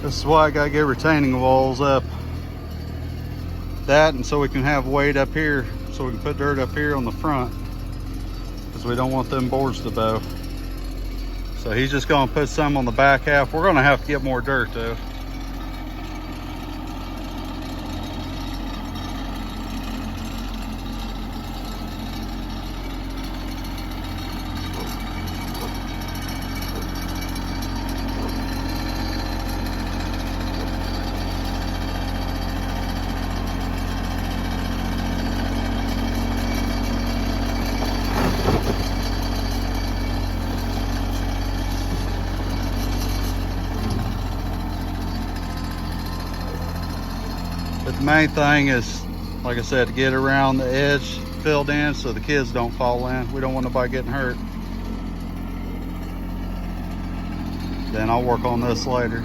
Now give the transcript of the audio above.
This is why I gotta get retaining walls up. That, and so we can have weight up here, so we can put dirt up here on the front, because we don't want them boards to bow. So he's just gonna put some on the back half. We're gonna have to get more dirt though. But the main thing is, like I said, to get around the edge filled in so the kids don't fall in. We don't want nobody getting hurt. Then I'll work on this later.